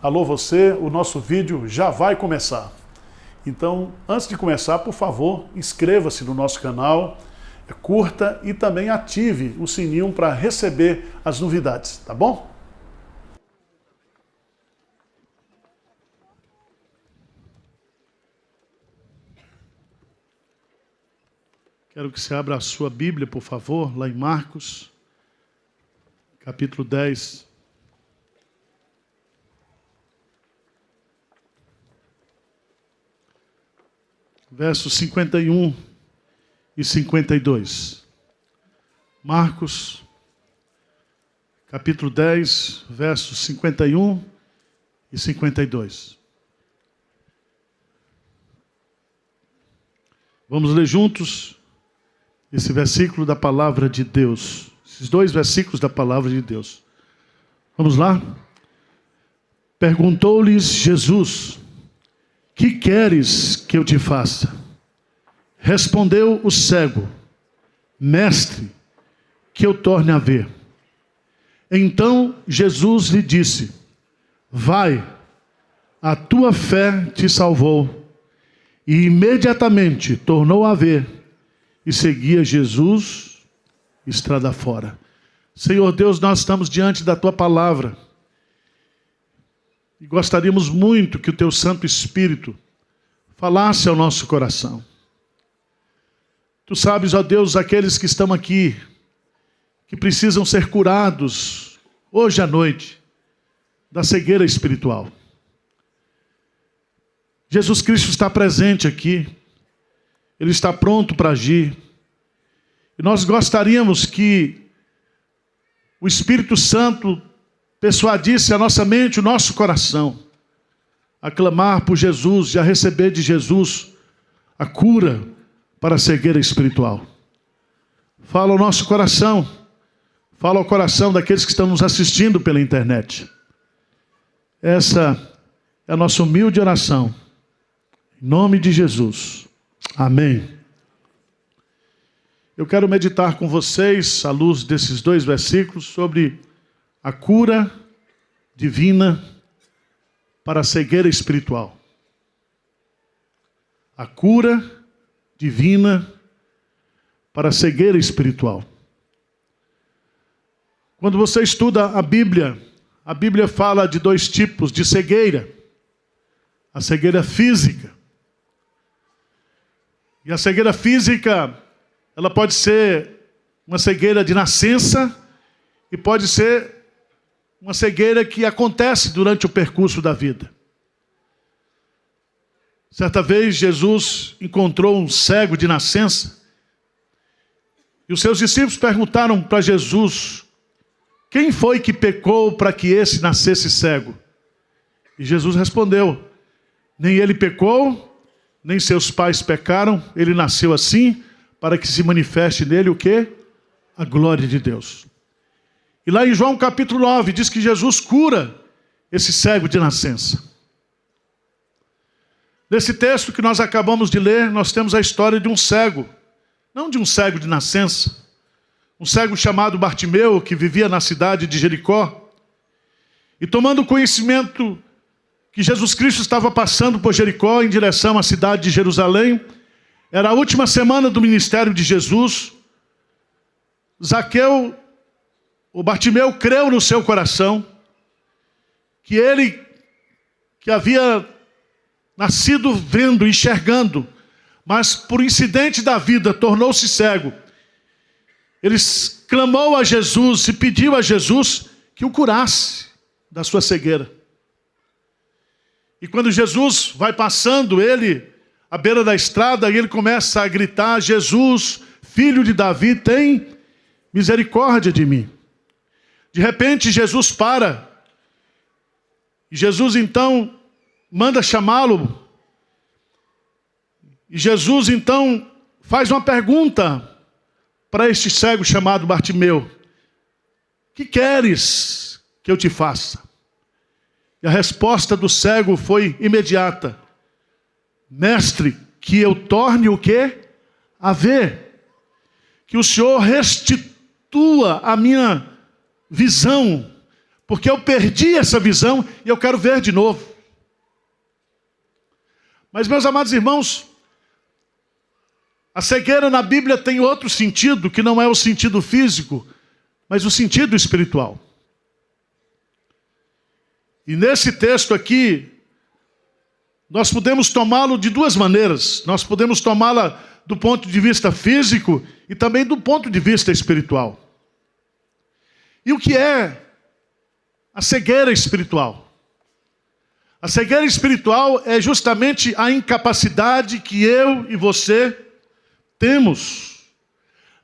Alô você, o nosso vídeo já vai começar. Então, antes de começar, por favor, inscreva-se no nosso canal, curta e também ative o sininho para receber as novidades, tá bom? Quero que você abra a sua Bíblia, por favor, lá em Marcos, capítulo 10. Versos 51 e 52. Marcos, capítulo 10, versos 51 e 52. Vamos ler juntos esse versículo da palavra de Deus. Esses dois versículos da palavra de Deus. Vamos lá? Perguntou-lhes Jesus: que queres que eu te faça? Respondeu o cego: Mestre, que eu torne a ver. Então Jesus lhe disse: vai, a tua fé te salvou. E imediatamente tornou a ver e seguia Jesus estrada fora. Senhor Deus, nós estamos diante da tua palavra. E gostaríamos muito que o teu Santo Espírito falasse ao nosso coração. Tu sabes, ó Deus, aqueles que estão aqui, que precisam ser curados hoje à noite da cegueira espiritual. Jesus Cristo está presente aqui. Ele está pronto para agir. E nós gostaríamos que o Espírito Santo persuadisse a nossa mente, o nosso coração, a clamar por Jesus e a receber de Jesus a cura para a cegueira espiritual. Fala ao nosso coração, fala ao coração daqueles que estão nos assistindo pela internet. Essa é a nossa humilde oração. Em nome de Jesus. Amém. Eu quero meditar com vocês, à luz desses dois versículos, sobre a cura divina para a cegueira espiritual. A cura divina para a cegueira espiritual. Quando você estuda a Bíblia fala de dois tipos de cegueira. A cegueira física. E a cegueira física, ela pode ser uma cegueira de nascença e pode ser uma cegueira que acontece durante o percurso da vida. Certa vez Jesus encontrou um cego de nascença e os seus discípulos perguntaram para Jesus: quem foi que pecou para que esse nascesse cego? E Jesus respondeu: nem ele pecou, nem seus pais pecaram, ele nasceu assim para que se manifeste nele o quê? A glória de Deus. E lá em João capítulo 9 diz que Jesus cura esse cego de nascença. Nesse texto que nós acabamos de ler, nós temos a história de um cego. Não de um cego de nascença. Um cego chamado Bartimeu, que vivia na cidade de Jericó. E tomando conhecimento que Jesus Cristo estava passando por Jericó em direção à cidade de Jerusalém, era a última semana do ministério de Jesus, o Bartimeu creu no seu coração que ele, que havia nascido vendo, enxergando, mas por incidente da vida tornou-se cego. Ele clamou a Jesus e pediu a Jesus que o curasse da sua cegueira. E quando Jesus vai passando, ele, à beira da estrada, e ele começa a gritar: Jesus, filho de Davi, tem misericórdia de mim. De repente Jesus para, e Jesus então manda chamá-lo, e Jesus então faz uma pergunta para este cego chamado Bartimeu: que queres que eu te faça? E a resposta do cego foi imediata: Mestre, que eu torne o quê? A ver. Que o Senhor restitua a minha visão, porque eu perdi essa visão e eu quero ver de novo. Mas, meus amados irmãos, a cegueira na Bíblia tem outro sentido, que não é o sentido físico, mas o sentido espiritual. E nesse texto aqui, nós podemos tomá-lo de duas maneiras. Nós podemos tomá-la do ponto de vista físico e também do ponto de vista espiritual. E o que é a cegueira espiritual? A cegueira espiritual é justamente a incapacidade que eu e você temos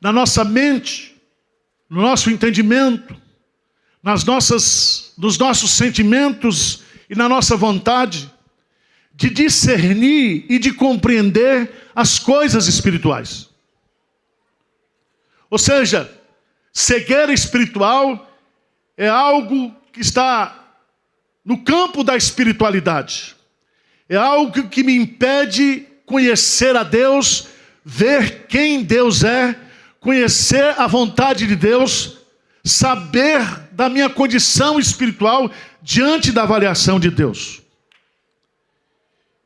na nossa mente, no nosso entendimento, nos nossos sentimentos e na nossa vontade de discernir e de compreender as coisas espirituais. Ou seja, cegueira espiritual é algo que está no campo da espiritualidade. É algo que me impede conhecer a Deus, ver quem Deus é, conhecer a vontade de Deus, saber da minha condição espiritual diante da avaliação de Deus.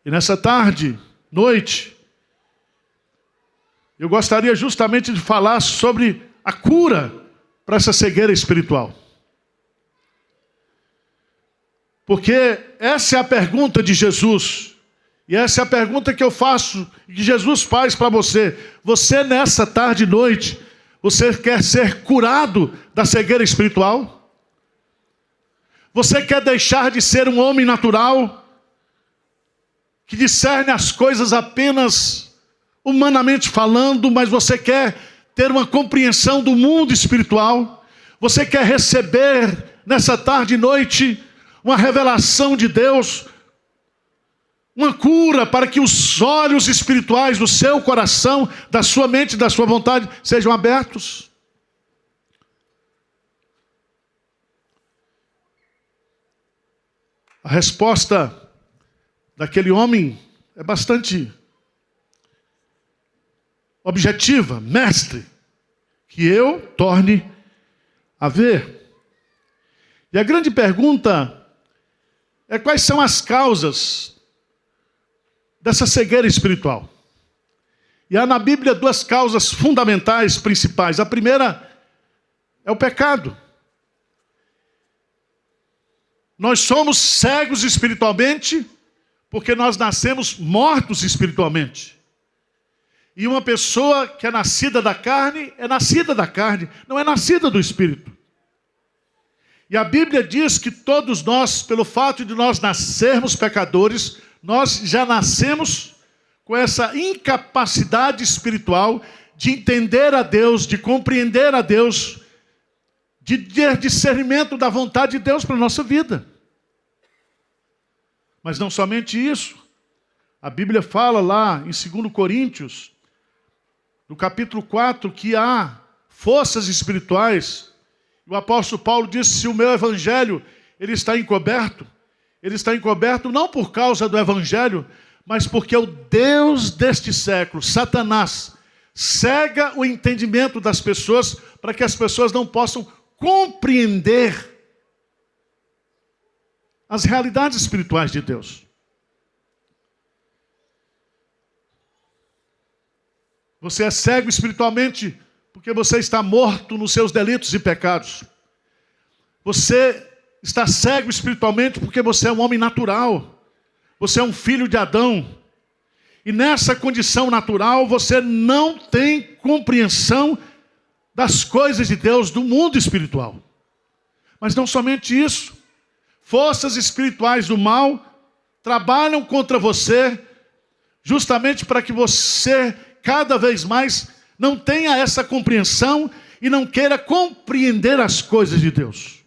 E nessa tarde, noite, eu gostaria justamente de falar sobre a cura para essa cegueira espiritual. Porque essa é a pergunta de Jesus. E essa é a pergunta que eu faço, que Jesus faz para você. Você nessa tarde e noite, você quer ser curado da cegueira espiritual? Você quer deixar de ser um homem natural, que discerne as coisas apenas humanamente falando, mas você quer ter uma compreensão do mundo espiritual? Você quer receber nessa tarde e noite uma revelação de Deus, uma cura para que os olhos espirituais do seu coração, da sua mente e da sua vontade sejam abertos? A resposta daquele homem é bastante objetiva: mestre, que eu torne a ver. E a grande pergunta é: quais são as causas dessa cegueira espiritual? E há na Bíblia duas causas fundamentais, principais. A primeira é o pecado. Nós somos cegos espiritualmente porque nós nascemos mortos espiritualmente. E uma pessoa que é nascida da carne, não é nascida do Espírito. E a Bíblia diz que todos nós, pelo fato de nós nascermos pecadores, nós já nascemos com essa incapacidade espiritual de entender a Deus, de compreender a Deus, de ter discernimento da vontade de Deus para a nossa vida. Mas não somente isso. A Bíblia fala lá em 2 Coríntios, no capítulo 4, que há forças espirituais. O apóstolo Paulo disse: se o meu evangelho ele está encoberto não por causa do evangelho, mas porque o Deus deste século, Satanás, cega o entendimento das pessoas para que as pessoas não possam compreender as realidades espirituais de Deus. Você é cego espiritualmente porque você está morto nos seus delitos e pecados. Você está cego espiritualmente porque você é um homem natural. Você é um filho de Adão. E nessa condição natural você não tem compreensão das coisas de Deus, do mundo espiritual. Mas não somente isso. Forças espirituais do mal trabalham contra você justamente para que você cada vez mais não tenha essa compreensão e não queira compreender as coisas de Deus.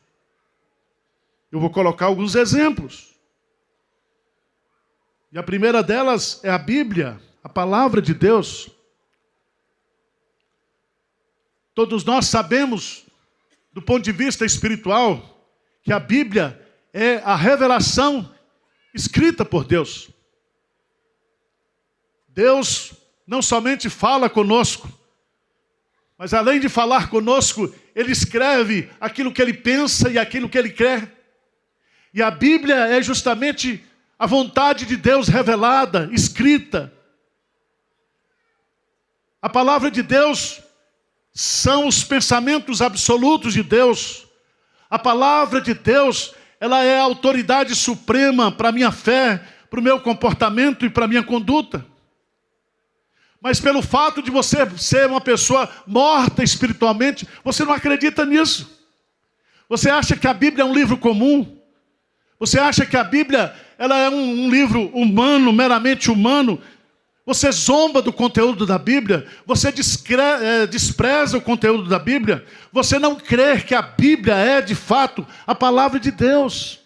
Eu vou colocar alguns exemplos. E a primeira delas é a Bíblia, a palavra de Deus. Todos nós sabemos, do ponto de vista espiritual, que a Bíblia é a revelação escrita por Deus. Deus não somente fala conosco, Mas além de falar conosco, ele escreve aquilo que ele pensa e aquilo que ele quer. E a Bíblia é justamente a vontade de Deus revelada, escrita. A palavra de Deus são os pensamentos absolutos de Deus. A palavra de Deus, ela é a autoridade suprema para a minha fé, para o meu comportamento e para a minha conduta. Mas pelo fato de você ser uma pessoa morta espiritualmente, você não acredita nisso. Você acha que a Bíblia é um livro comum. Você acha que a Bíblia ela é um livro humano, meramente humano. Você zomba do conteúdo da Bíblia. Você despreza o conteúdo da Bíblia. Você não crê que a Bíblia é, de fato, a palavra de Deus.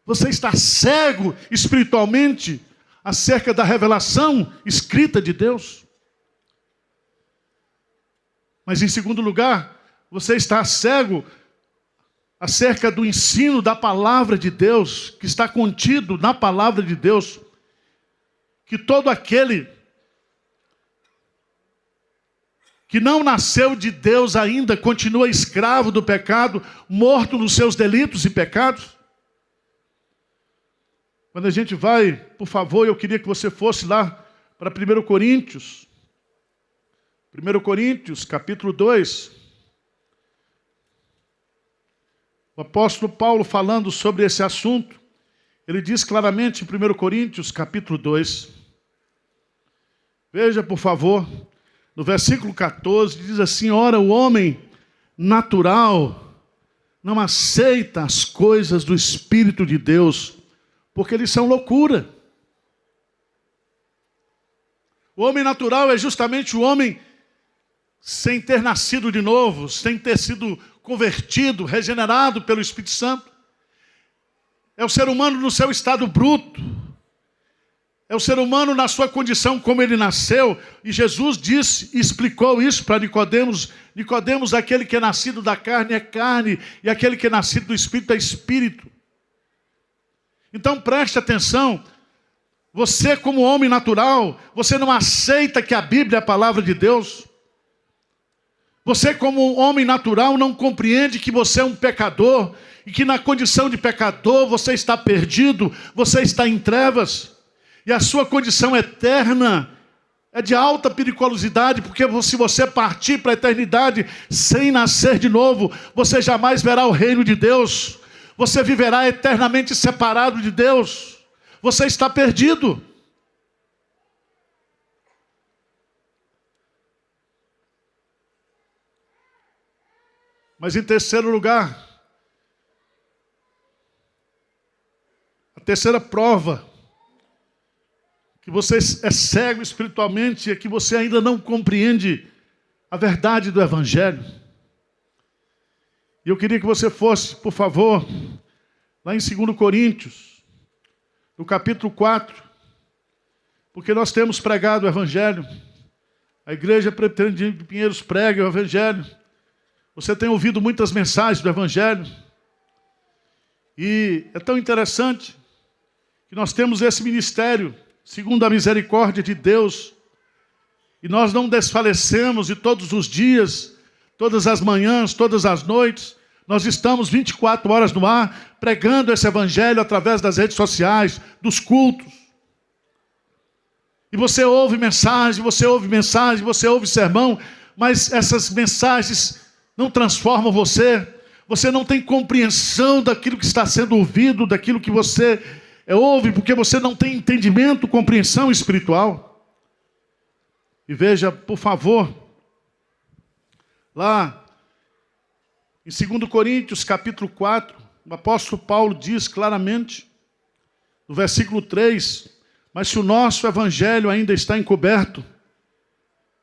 Você está cego espiritualmente acerca da revelação escrita de Deus. Mas em segundo lugar, você está cego acerca do ensino da palavra de Deus, que está contido na palavra de Deus, que todo aquele que não nasceu de Deus ainda continua escravo do pecado, morto nos seus delitos e pecados. Quando a gente vai, por favor, eu queria que você fosse lá para 1 Coríntios. 1 Coríntios, capítulo 2. O apóstolo Paulo falando sobre esse assunto, ele diz claramente em 1 Coríntios, capítulo 2. Veja, por favor, no versículo 14, diz assim: ora, o homem natural não aceita as coisas do Espírito de Deus, porque eles são loucura. O homem natural é justamente o homem sem ter nascido de novo, sem ter sido convertido, regenerado pelo Espírito Santo. É o ser humano no seu estado bruto. É o ser humano na sua condição como ele nasceu. E Jesus disse e explicou isso para Nicodemos. Nicodemos, aquele que é nascido da carne é carne, e aquele que é nascido do Espírito é Espírito. Então preste atenção, você como homem natural, você não aceita que a Bíblia é a palavra de Deus. Você como homem natural não compreende que você é um pecador, e que na condição de pecador você está perdido, você está em trevas, e a sua condição eterna é de alta periculosidade, porque se você partir para a eternidade sem nascer de novo, você jamais verá o reino de Deus. Você viverá eternamente separado de Deus. Você está perdido. Mas em terceiro lugar, a terceira prova que você é cego espiritualmente é que você ainda não compreende a verdade do Evangelho. E eu queria que você fosse, por favor, lá em 2 Coríntios, no capítulo 4, porque nós temos pregado o Evangelho. A igreja Presbiteriana de Pinheiros prega o Evangelho. Você tem ouvido muitas mensagens do Evangelho. E é tão interessante que nós temos esse ministério, segundo a misericórdia de Deus. E nós não desfalecemos, e todos os dias, todas as manhãs, todas as noites, nós estamos 24 horas no ar, pregando esse Evangelho através das redes sociais, dos cultos. E você ouve mensagem, você ouve sermão, mas essas mensagens não transformam você. Você não tem compreensão daquilo que está sendo ouvido, daquilo que você ouve, porque você não tem entendimento, compreensão espiritual. E veja, por favor, lá em 2 Coríntios, capítulo 4, o apóstolo Paulo diz claramente, no versículo 3, mas se o nosso evangelho ainda está encoberto,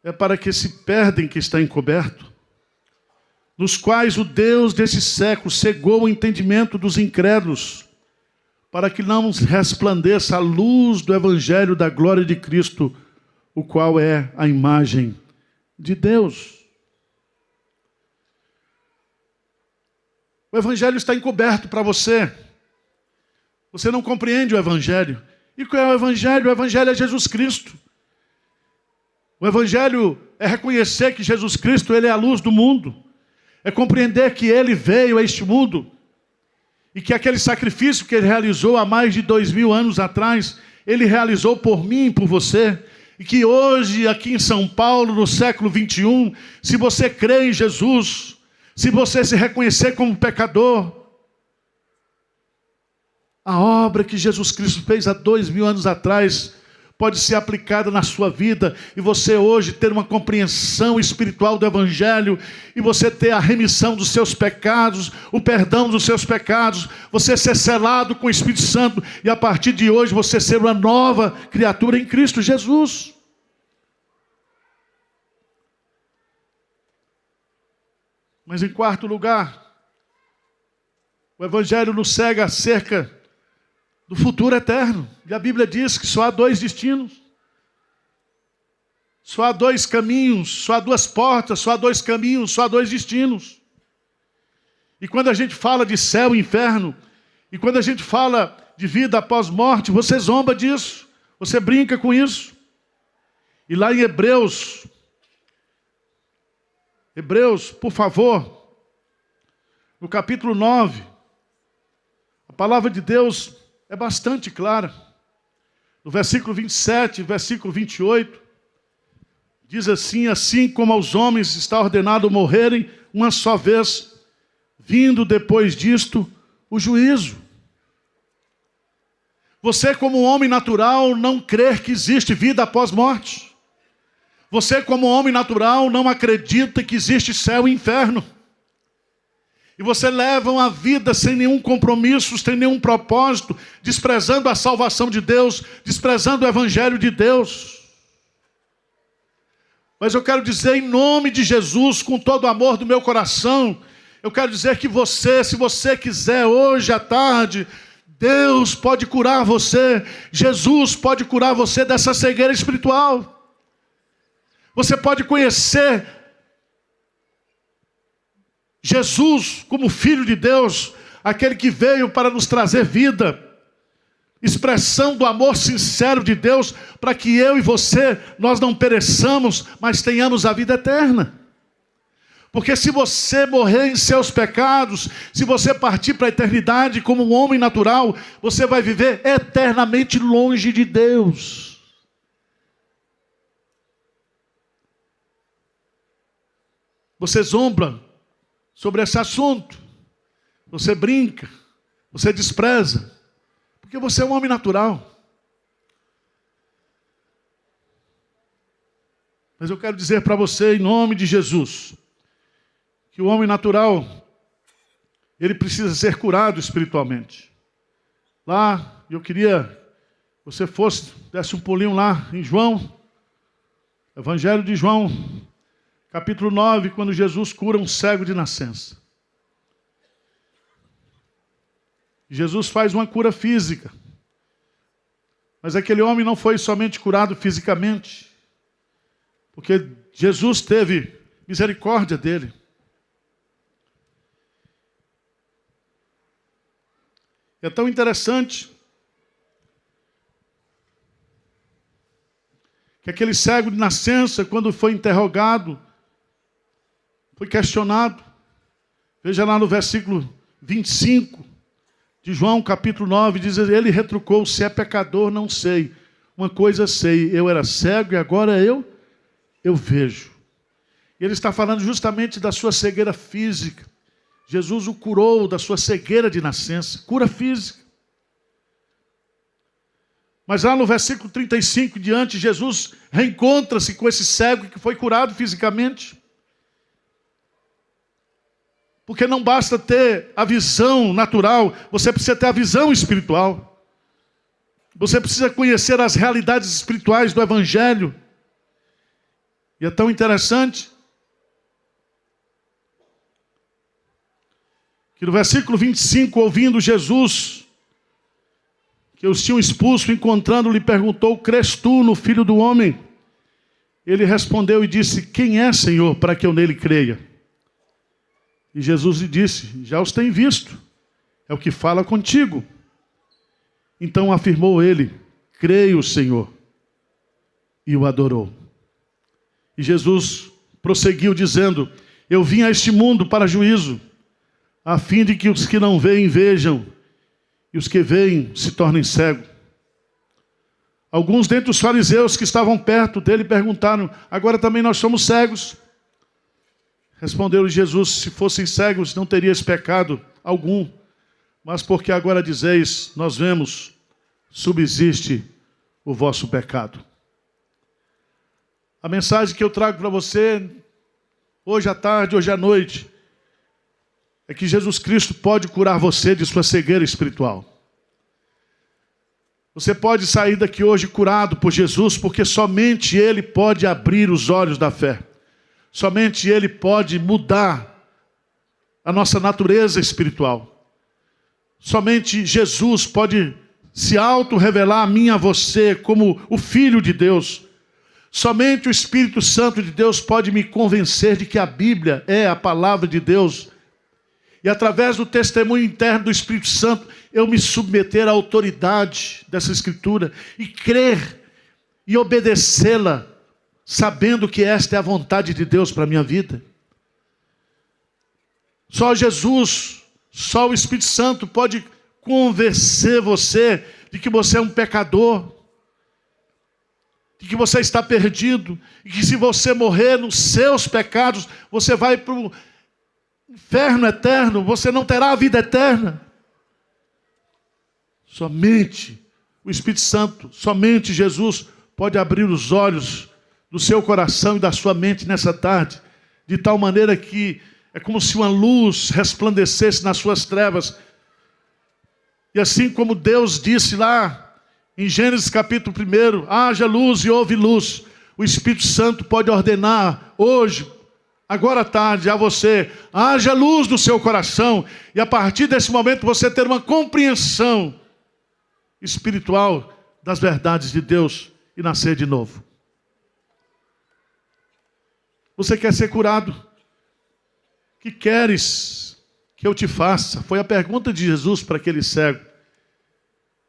é para que se perdem que está encoberto, nos quais o Deus desse século cegou o entendimento dos incrédulos, para que não resplandeça a luz do evangelho da glória de Cristo, o qual é a imagem de Deus. O Evangelho está encoberto para você. Você não compreende o Evangelho. E qual é o Evangelho? O Evangelho é Jesus Cristo. O Evangelho é reconhecer que Jesus Cristo, Ele é a luz do mundo. É compreender que Ele veio a este mundo e que aquele sacrifício que Ele realizou há mais de 2000 anos atrás, Ele realizou por mim e por você. E que hoje, aqui em São Paulo, no século 21, se você crê em Jesus, se você se reconhecer como pecador, a obra que Jesus Cristo fez há 2000 anos atrás pode ser aplicada na sua vida e você hoje ter uma compreensão espiritual do Evangelho e você ter a remissão dos seus pecados, o perdão dos seus pecados, você ser selado com o Espírito Santo e a partir de hoje você ser uma nova criatura em Cristo Jesus. Mas em quarto lugar, o Evangelho nos cega acerca do futuro eterno. E a Bíblia diz que só há dois destinos. Só há dois caminhos, só há duas portas, só há dois caminhos, só há dois destinos. E quando a gente fala de céu e inferno, e quando a gente fala de vida após morte, você zomba disso, você brinca com isso. E lá em Hebreus, por favor, no capítulo 9, a palavra de Deus é bastante clara. No versículo 27, versículo 28, diz assim: assim como aos homens está ordenado morrerem uma só vez, vindo depois disto o juízo. Você, como homem natural, não crê que existe vida após morte. Você, como homem natural, não acredita que existe céu e inferno. E você leva uma vida sem nenhum compromisso, sem nenhum propósito, desprezando a salvação de Deus, desprezando o Evangelho de Deus. Mas eu quero dizer em nome de Jesus, com todo o amor do meu coração, eu quero dizer que você, se você quiser hoje à tarde, Deus pode curar você, Jesus pode curar você dessa cegueira espiritual. Você pode conhecer Jesus como Filho de Deus, aquele que veio para nos trazer vida, expressão do amor sincero de Deus, para que eu e você, nós não pereçamos, mas tenhamos a vida eterna. Porque se você morrer em seus pecados, se você partir para a eternidade como um homem natural, você vai viver eternamente longe de Deus. Você zomba sobre esse assunto, você brinca, você despreza, porque você é um homem natural. Mas eu quero dizer para você, em nome de Jesus, que o homem natural, ele precisa ser curado espiritualmente. Lá, eu queria que você desse um pulinho lá em João, Evangelho de João, capítulo 9, quando Jesus cura um cego de nascença. Jesus faz uma cura física. Mas aquele homem não foi somente curado fisicamente, porque Jesus teve misericórdia dele. É tão interessante que aquele cego de nascença, quando foi interrogado, foi questionado. Veja lá no versículo 25 de João, capítulo 9, diz: ele retrucou: se é pecador, não sei. Uma coisa sei, eu era cego e agora eu vejo. E ele está falando justamente da sua cegueira física. Jesus o curou da sua cegueira de nascença, cura física. Mas lá no versículo 35 em diante, Jesus reencontra-se com esse cego que foi curado fisicamente. Porque não basta ter a visão natural, você precisa ter a visão espiritual. Você precisa conhecer as realidades espirituais do Evangelho. E é tão interessante que no versículo 25, ouvindo Jesus, que os tinham expulso, encontrando, lhe perguntou: crês tu no Filho do Homem? Ele respondeu e disse: quem é, Senhor, para que eu nele creia? E Jesus lhe disse: já os tenho visto, é o que fala contigo. Então afirmou ele: creio, Senhor, e o adorou. E Jesus prosseguiu dizendo: eu vim a este mundo para juízo, a fim de que os que não veem vejam, e os que veem se tornem cegos. Alguns dentre os fariseus que estavam perto dele perguntaram: agora também nós somos cegos? Respondeu-lhe Jesus: se fossem cegos, não terias pecado algum, mas porque agora dizeis, nós vemos, subsiste o vosso pecado. A mensagem que eu trago para você, hoje à tarde, hoje à noite, é que Jesus Cristo pode curar você de sua cegueira espiritual. Você pode sair daqui hoje curado por Jesus, porque somente Ele pode abrir os olhos da fé. Somente Ele pode mudar a nossa natureza espiritual. Somente Jesus pode se auto-revelar a mim e a você como o Filho de Deus. Somente o Espírito Santo de Deus pode me convencer de que a Bíblia é a palavra de Deus. E através do testemunho interno do Espírito Santo, eu me submeter à autoridade dessa Escritura e crer e obedecê-la, sabendo que esta é a vontade de Deus para a minha vida. Só Jesus, só o Espírito Santo pode convencer você de que você é um pecador, de que você está perdido, e que se você morrer nos seus pecados, você vai para o inferno eterno, você não terá a vida eterna. Somente o Espírito Santo, somente Jesus pode abrir os olhos do seu coração e da sua mente nessa tarde, de tal maneira que é como se uma luz resplandecesse nas suas trevas. E assim como Deus disse lá em Gênesis capítulo 1, haja luz e houve luz, o Espírito Santo pode ordenar hoje, agora à tarde, a você, haja luz no seu coração, e a partir desse momento você ter uma compreensão espiritual das verdades de Deus e nascer de novo. Você quer ser curado? O que queres que eu te faça? Foi a pergunta de Jesus para aquele cego.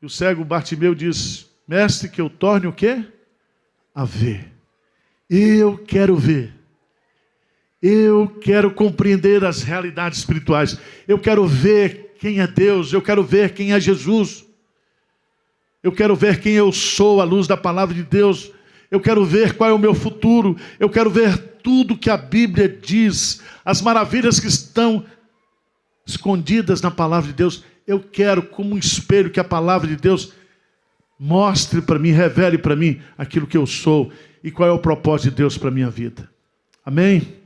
E o cego Bartimeu diz: mestre, que eu torne o quê? A ver. Eu quero ver. Eu quero compreender as realidades espirituais. Eu quero ver quem é Deus. Eu quero ver quem é Jesus. Eu quero ver quem eu sou à luz da palavra de Deus. Eu quero ver qual é o meu futuro. Eu quero ver tudo que a Bíblia diz. As maravilhas que estão escondidas na palavra de Deus. Eu quero, como um espelho, que a palavra de Deus mostre para mim, revele para mim aquilo que eu sou e qual é o propósito de Deus para a minha vida. Amém?